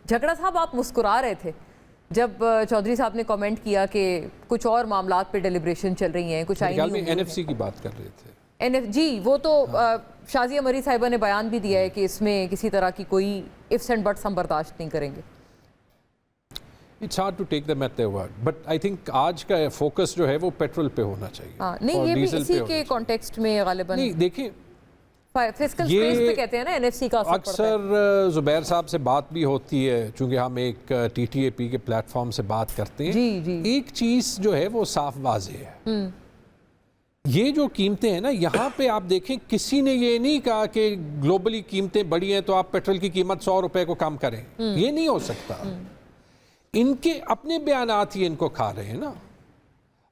جھگڑا صاحب آپ مسکرا رہے تھے جب چودھری صاحب نے کامنٹ کیا کہ کچھ اور معاملات پہ ڈیلیبریشن چل رہی ہیں, کچھ آئینی امور ہیں. این ایف سی کی بات کر رہے تھے. جی وہ تو شازیہ مری صاحبہ نے بیان بھی دیا ہے کہ اس میں کسی طرح کی کوئی ifs and buts ہم برداشت نہیں کریں گے. It's hard to take them at their word, but I think آج کا فوکس جو ہے وہ پیٹرول پہ ہونا چاہیے. نہیں یہ بھی اسی کے کانٹیکسٹ میں غالباً نہیں دیکھیں فسکل سپیس پہ کہتے ہیں نا NFC کا اثر پڑتا ہے. اکثر زبیر صاحب سے بات بھی ہوتی ہے چونکہ ہم ایک TTAP کے پلیٹ فارم سے بات کرتے ہیں. جی ایک چیز جو ہے وہ صاف واضح ہے, یہ جو قیمتیں ہیں نا یہاں پہ آپ دیکھیں کسی نے یہ نہیں کہا کہ گلوبلی قیمتیں بڑی ہیں تو آپ پیٹرول کی قیمت 100 روپے کو کم کریں, یہ نہیں ہو سکتا. ان کے اپنے بیانات ہی ان کو کھا رہے ہیں نا.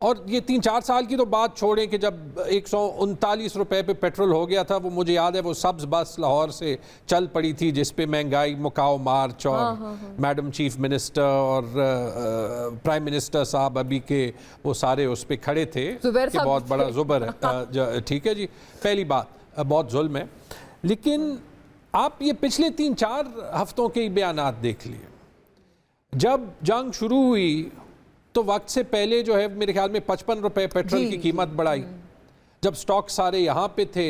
اور یہ 3-4 سال کی تو بات چھوڑیں کہ جب 139 روپے پہ پیٹرول ہو گیا تھا, وہ مجھے یاد ہے وہ سبز بس لاہور سے چل پڑی تھی جس پہ مہنگائی مکاؤ مارچ اور میڈم چیف منسٹر اور پرائم منسٹر صاحب ابھی کے وہ سارے اس پہ کھڑے تھے کہ بہت بڑا زبر ہے. ٹھیک ہے جی, پہلی بات بہت ظلم ہے. لیکن آپ یہ پچھلے 3-4 ہفتوں کے بیانات دیکھ لیے. جب جنگ شروع ہوئی تو وقت سے پہلے جو ہے میرے خیال میں 55 روپے پیٹرول کی قیمت بڑھائی. جب سٹاک سارے یہاں پہ تھے,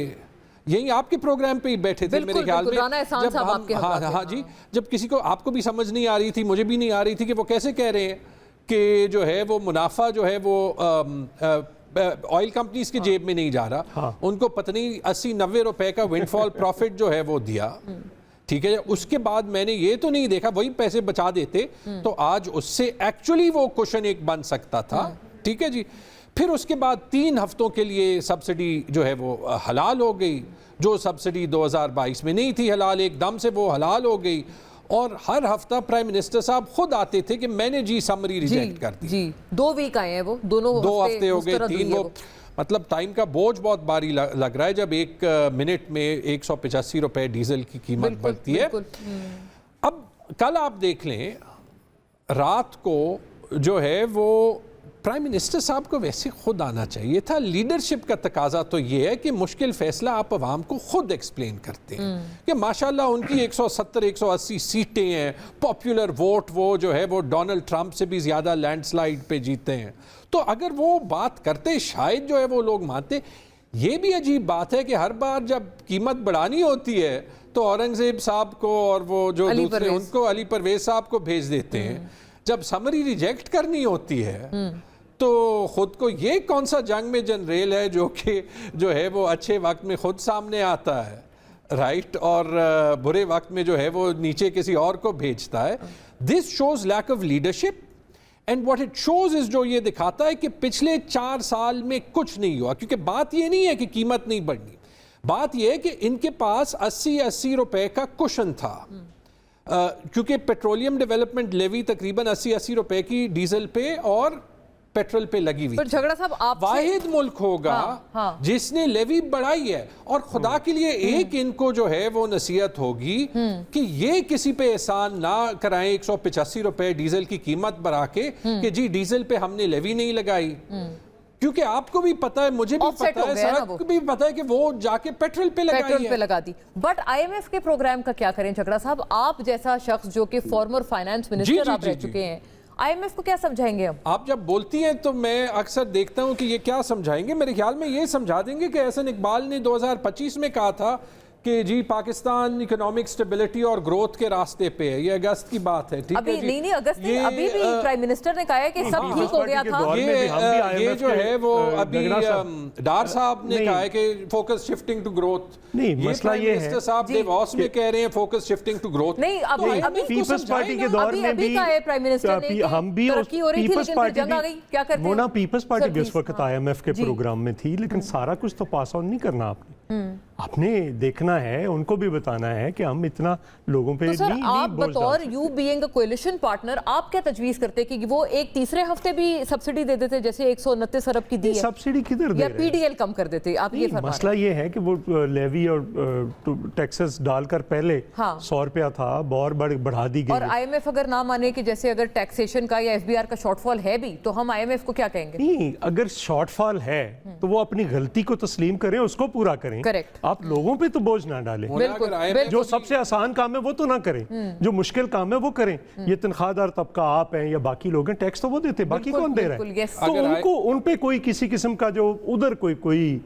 یہی آپ کے پروگرام پہ ہی بیٹھے تھے میرے خیال میں, ہاں جی, جب کسی کو آپ کو بھی سمجھ نہیں آ رہی تھی, مجھے بھی نہیں آ رہی تھی کہ وہ کیسے کہہ رہے ہیں کہ جو ہے وہ منافع جو ہے وہ آئل کمپنیز کے جیب میں نہیں جا رہا, ان کو پتہ نہیں 80-90 روپے کا ونڈ فال پروفٹ جو ہے وہ دیا. ٹھیک ہے, اس کے بعد میں نے یہ تو نہیں دیکھا وہی پیسے بچا دیتے تو آج اس سے ایکچولی وہ کوشن ایک بن سکتا تھا. ٹھیک ہے جی, پھر اس کے بعد 3 ہفتوں کے لیے سبسڈی جو ہے وہ حلال ہو گئی. جو سبسڈی 2022 میں نہیں تھی حلال, ایک دم سے وہ حلال ہو گئی. اور ہر ہفتہ پرائم منسٹر صاحب خود آتے تھے کہ میں نے جی سمری ریجیکٹ کر دی. جی 2 ویک آئے ہیں, وہ دونوں 2 ہفتے ہو گئے, 3 وہ مطلب ٹائم کا بوجھ بہت باری لگ رہا ہے جب 1 منٹ میں 185 روپے ڈیزل کی قیمت بڑھتی ہے. اب کل آپ دیکھ لیں رات کو جو ہے وہ پرائم منسٹر صاحب کو ویسے خود آنا چاہیے تھا. لیڈرشپ کا تقاضا تو یہ ہے کہ مشکل فیصلہ آپ عوام کو خود ایکسپلین کرتے ہیں کہ ماشاءاللہ ان کی 170-180 سیٹیں ہیں, پاپولر ووٹ وہ جو ہے وہ ڈونلڈ ٹرمپ سے بھی زیادہ لینڈ سلائیڈ پہ جیتے ہیں. تو اگر وہ بات کرتے شاید جو ہے وہ لوگ مانتے. یہ بھی عجیب بات ہے کہ ہر بار جب قیمت بڑھانی ہوتی ہے تو اورنگزیب صاحب کو اور وہ جو دوسرے ان کو علی پرویز صاحب کو بھیج دیتے ہیں. جب سمری ریجیکٹ کرنی ہوتی ہے تو خود کو یہ کون سا جنگ میں جنریل ہے جو کہ جو ہے وہ اچھے وقت میں خود سامنے آتا ہے رائٹ, اور برے وقت میں جو ہے وہ نیچے کسی اور کو بھیجتا ہے. This shows lack of leadership. And what it shows is, جو یہ دکھاتا ہے کہ پچھلے 4 سال میں کچھ نہیں ہوا. کیونکہ بات یہ نہیں ہے کہ قیمت نہیں بڑھنی, بات یہ ہے کہ ان کے پاس 80 روپے کا کشن تھا. کیونکہ پیٹرولیم ڈیولپمنٹ لیوی تقریباً 80 روپے کی ڈیزل پہ اور پیٹرول پہ لگی ہوئی. جھگڑا صاحب آپ واحد ملک ہوگا جس نے لیوی بڑھائی ہے. اور خدا کے لیے ایک ان کو جو ہے وہ نصیحت ہوگی کہ یہ کسی پہ احسان نہ کرائیں 185 روپے ڈیزل کی قیمت بڑھا کے کہ جی ڈیزل پہ ہم نے لیوی نہیں لگائی. کیونکہ آپ کو بھی پتا ہے, مجھے بھی پتا ہے, سڑک بھی پتا ہے کہ وہ جا کے پیٹرول پہ لگا دی. بٹ IMF کے پروگرام کا کیا کریں جھگڑا صاحب, آپ جیسا شخص جو کہ فارمر فائنانس منسٹر آپ رہ چکے ہیں, IMF کو کیا سمجھائیں گے ہم؟ آپ جب بولتی ہیں تو میں اکثر دیکھتا ہوں کہ یہ کیا سمجھائیں گے. میرے خیال میں یہ سمجھا دیں گے کہ احسن اقبال نے 2025 میں کہا تھا کہ جی پاکستان اکنامک سٹیبلٹی اور گروتھ کے راستے پہ ہے. یہ اگست کی بات ہے. ٹھیک ہے جی, نہیں اگست میں ابھی بھی پرائم منسٹر نے کہا ہے کہ سب ٹھیک ہو گیا تھا. یہ جو ہے وہ ابھی ڈار صاحب نے کہا ہے کہ فوکس شفٹنگ ٹو گروتھ. نہیں مسئلہ یہ ہے, منسٹر صاحب ڈیواس میں کہہ رہے ہیں فوکس شفٹنگ ٹو گروتھ. نہیں ابھی پیپلز پارٹی کے دور میں بھی پرائم منسٹر نے ہم بھی پیپلز پارٹی وہ نا پیپلز پارٹی بھی اس وقت IMF کے پروگرام میں تھی, لیکن سارا کچھ تو پاس آن نہیں کرنا آپ نے دیکھنا ہے, ان کو بھی بتانا ہے کہ ہم اتنا لوگوں پہ نہیں بوجھ ڈال سکتے. آپ بطور you being a coalition partner آپ کیا تجویز کرتے کہ وہ ایک تیسرے ہفتے بھی سبسڈی دے دیتے جیسے 129 ارب کی دی ہے؟ سبسڈی کدھر دے رہے ہیں, یا PDL کم کر دیتے؟ آپ یہ فرما. مسئلہ یہ ہے کہ وہ لیوی اور ٹیکسز ڈال کر پہلے 100 روپیہ تھا اور بڑھا دی گئی. اور IMF اگر نہ مانے کہ جیسے اگر ٹیکسیشن کا یا FBR کا شارٹ فال ہے بھی تو ہم IMF کو کیا کہیں گے؟ نہیں, اگر شارٹ فال ہے تو وہ اپنی غلطی کو تسلیم کریں, اس کو پورا کریں. کریکٹ. آپ لوگوں پہ تو بوجھ بوجھ نہ ڈالیں. بالکل جو سب سے آسان کام ہے وہ تو نہ کریں, جو مشکل کام ہے وہ کریں. یہ تنخواہ دار طبقہ آپ ہیں یا باقی لوگ ہیں, ٹیکس تو وہ دیتے ہیں, باقی کون دے رہا ہے؟ تو ان پہ کوئی کسی قسم کا جو ادھر کوئی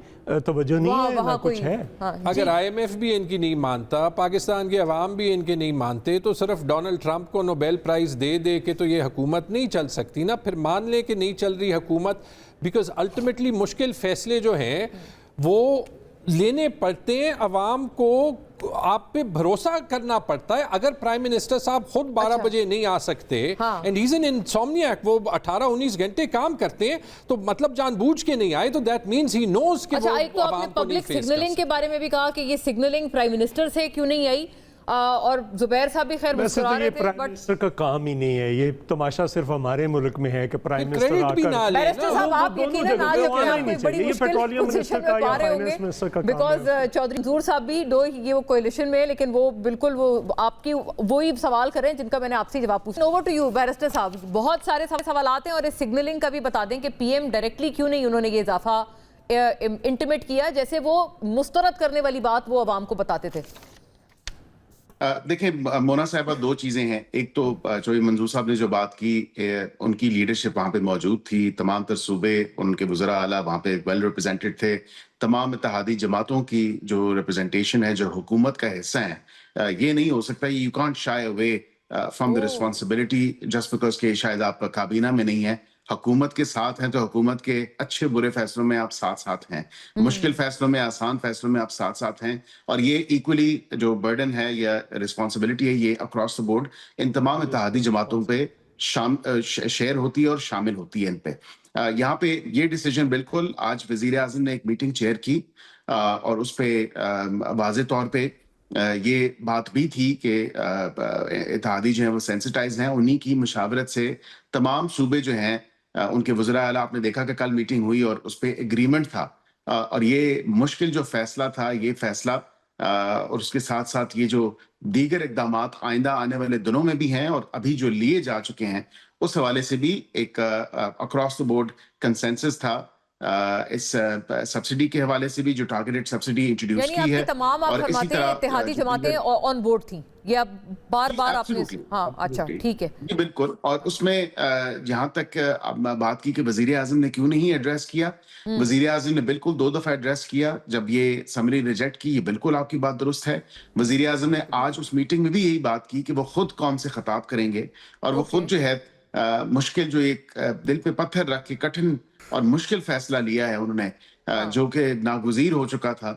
توجہ نہیں ہے نہ کچھ ہے. اگر IMF بھی ان کی نہیں مانتا, پاکستان کے عوام بھی ان کے نہیں مانتے, تو صرف ڈونلڈ ٹرمپ کو نوبیل پرائز دے کے تو یہ حکومت نہیں چل سکتی نا. پھر مان لے کہ نہیں چل رہی حکومت, بیکاز الٹیمیٹلی مشکل فیصلے جو ہیں وہ لینے پڑتے ہیں, عوام کو آپ پہ بھروسہ کرنا پڑتا ہے. اگر پرائم منسٹر صاحب خود 12 بجے نہیں آ سکتے اینڈ ہی از این انسومنیاک, وہ 18-19 گھنٹے کام کرتے ہیں, تو مطلب جان بوجھ کے نہیں آئے, تو دیٹ مینز ہی نوز کہ وہ ایک تو آپ نے پبلک سگنلنگ کے بارے میں بھی کہا کہ یہ سگنلنگ پرائم منسٹر سے کیوں نہیں آئی, اور زبیر صاحب بھی خیر مسکرا رہے تھے. پرائم منسٹر کا کام ہی نہیں ہے, یہ تماشا صرف ہمارے ملک میں ہے کہ پرائم منسٹر بیرسٹر صاحب آپ یقیناً آج اپنے بڑی مشکل پوزیشن میں پا رہے ہوں گے, بیکاز چودھری منظور صاحب بھی دو یہ وہ کوئلیشن میں, لیکن وہ بالکل وہ آپ کی وہی سوال کریں جن کا میں نے آپ سے جواب پوچھا. اوور ٹو یو بیرسٹر صاحب, بہت سارے سوالات ہیں, اور اس سگنلنگ کا بھی بتا دیں کہ پی ایم ڈائریکٹلی کیوں نہیں انہوں نے یہ اضافہ انٹیمیٹ کیا, جیسے وہ مسترد کرنے والی بات وہ عوام کو بتاتے تھے. دیکھیں مونا صاحبہ, دو چیزیں ہیں. ایک تو چودھری منظور صاحب نے جو بات کی, ان کی لیڈرشپ وہاں پہ موجود تھی, تمام تر صوبے ان کے وزراء اعلیٰ وہاں پہ ویل ریپرزینٹڈ تھے, تمام اتحادی جماعتوں کی جو ریپرزنٹیشن ہے, جو حکومت کا حصہ ہیں, یہ نہیں ہو سکتا. You can't shy away from the responsibility just because کہ شاید آپ کابینہ میں نہیں ہیں, حکومت کے ساتھ ہیں تو حکومت کے اچھے برے فیصلوں میں آپ ساتھ ہیں, مشکل فیصلوں میں, آسان فیصلوں میں آپ ساتھ ہیں. اور یہ ایکولی جو برڈن ہے یا رسپانسبلٹی ہے, یہ اکراس دا بورڈ ان تمام اتحادی جماعتوں پہ شیئر ہوتی ہے اور شامل ہوتی ہے ان پہ. یہاں پہ یہ ڈیسیجن بالکل آج وزیر اعظم نے ایک میٹنگ چیئر کی, اور اس پہ واضح طور پہ یہ بات بھی تھی کہ اتحادی جو ہیں وہ سینسٹائز ہیں, انہی کی مشاورت سے تمام صوبے جو ہیں ان کے وزراء اعلیٰ, آپ نے دیکھا کہ کل میٹنگ ہوئی اور اس پہ ایگریمنٹ تھا, اور یہ مشکل جو فیصلہ تھا, یہ فیصلہ اور اس کے ساتھ یہ جو دیگر اقدامات آئندہ آنے والے دنوں میں بھی ہیں اور ابھی جو لیے جا چکے ہیں, اس حوالے سے بھی ایک اکراس دا بورڈ کنسنسس تھا. اس سبسڈی کے حوالے سے بھی جو ٹارگیٹڈ سبسڈی انٹروڈیوس کی ہے, یعنی آپ کی تمام آپ فرماتے ہیں اتحادی جماعتیں آن بورڈ تھیں, یہ اب بار آپ نے, ہاں اچھا ٹھیک ہے جی بالکل. اور اس میں جہاں تک بات کی کہ وزیر اعظم نے کیوں نہیں ایڈریس کیا, وزیر اعظم نے بالکل 2 دفعہ ایڈریس کیا جب یہ سمری ریجیکٹ کی, یہ بالکل آپ کی بات درست ہے. وزیر اعظم نے آج اس میٹنگ میں بھی یہی بات کی کہ وہ خود قوم سے خطاب کریں گے, اور وہ خود جو ہے مشکل جو ایک دل پہ پتھر رکھ کے کٹھن اور مشکل فیصلہ لیا ہے انہوں نے, جو کہ ناگزیر ہو چکا تھا,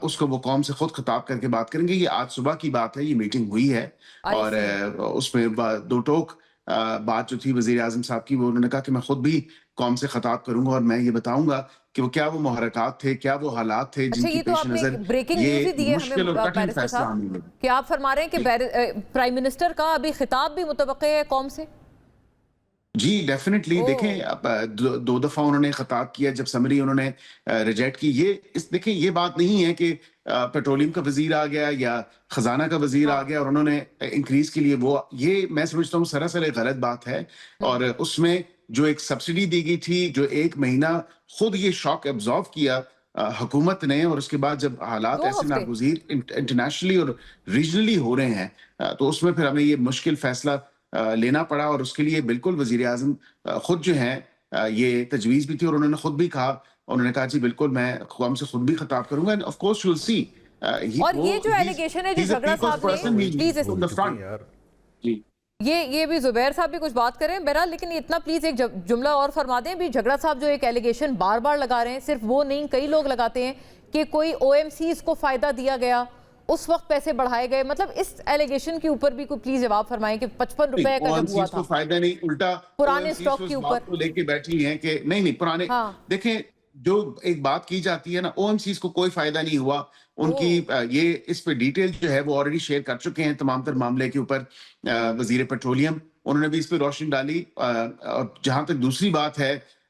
اس کو وہ قوم سے خود خطاب کر کے بات کریں گے. یہ آج صبح کی بات ہے, یہ میٹنگ ہوئی ہے, اور اس میں 2 ٹوک بات جو تھی وزیر اعظم صاحب کی, وہ انہوں نے کہا کہ میں خود بھی قوم سے خطاب کروں گا اور میں یہ بتاؤں گا کہ وہ کیا وہ محرکات تھے, کیا وہ حالات تھے جن کی پیش نظر یہ مشکل اور کٹھن فیصلہ آنے لگا. کہ آپ فرما رہے ہیں کہ پرائم منسٹر کا ابھی خطاب بھی متوقع ہے قوم سے؟ جی ڈیفینیٹلی. دیکھیں 2 دفعہ انہوں نے خطاب کیا جب سمری انہوں نے ریجیکٹ کی. دیکھیں یہ بات نہیں ہے کہ پیٹرولیم کا وزیر آ گیا یا خزانہ کا وزیر آ گیا اور انہوں نے انکریز کے لیے یہ میں سمجھتا ہوں سراسر ایک غلط بات ہے. اور اس میں جو ایک سبسڈی دی گئی تھی, جو 1 مہینہ خود یہ شاک ایبزارو کیا حکومت نے, اور اس کے بعد جب حالات ایسے ناگزیر انٹرنیشنلی اور ریجنلی ہو رہے ہیں, تو اس میں پھر ہمیں یہ مشکل فیصلہ لینا پڑا. اور اس کے لیے بالکل وزیر اعظم خود جو ہیں یہ تجویز بھی تھی, اور انہوں نے خود بھی کہا, انہوں نے کہا جی بالکل میں قوم سے خود بھی خطاب کروں گا. آف کورس یو ول سی. اور یہ جو ایلیگیشن ہے جو جھگڑا صاحب نے, پلیز یہ بھی زبیر صاحب بھی کچھ بات کریں بہرحال, لیکن اتنا پلیز ایک جملہ اور فرما دیں بھی. جھگڑا صاحب جو ایک ایلیگیشن بار بار لگا رہے ہیں, صرف وہ نہیں کئی لوگ لگاتے ہیں کہ کوئی OMCs کو فائدہ دیا گیا, اس وقت پیسے بڑھائے گئے, مطلب اس ایلیگیشن کے اوپر بھی کوئی پلیز جواب فرمائیں کہ 55 روپے کا جب ہوا تھا فائدہ نہیں, الٹا پرانے سٹاک کے اوپر لے کے بیٹھی ہیں کہ نہیں پرانے. دیکھیں جو ایک بات کی جاتی ہے نا, OMCs کو کوئی فائدہ نہیں ہوا. ان کی یہ اس پہ ڈیٹیل جو ہے وہ آلریڈی شیئر کر چکے ہیں تمام تر معاملے کے اوپر. وزیر پیٹرولیم انہوں نے بھی اس پہ روشنی ڈالی. اور جہاں تک دوسری بات ہے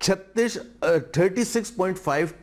36.5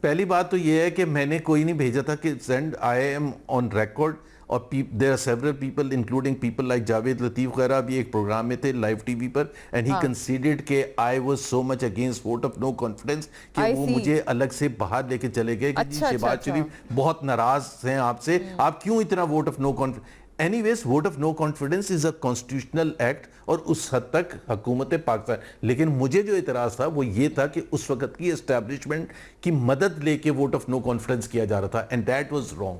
پہلی بات تو یہ ہے کہ میں نے کوئی نہیں بھیجا تھا کہ send I'm on record اور there are several people including people like Javed Latif وغیرہ بھی ایک پروگرام میں تھے لائیو ٹی وی پر and he conceded کہ I was so much against vote of no confidence کہ وہ مجھے الگ سے باہر لے کے چلے گئے کہ جی شہباز شریف بہت ناراض ہیں آپ سے, آپ کیوں اتنا vote of no confidence. Anyways, vote of no confidence is a constitutional act اور اس حد تک حکومت پاکستان, لیکن مجھے جو اعتراض تھا وہ یہ تھا کہ اس وقت کی اسٹیبلشمنٹ کی مدد لے کے ووٹ آف نو کانفیڈنس کیا جا رہا تھا and that was wrong.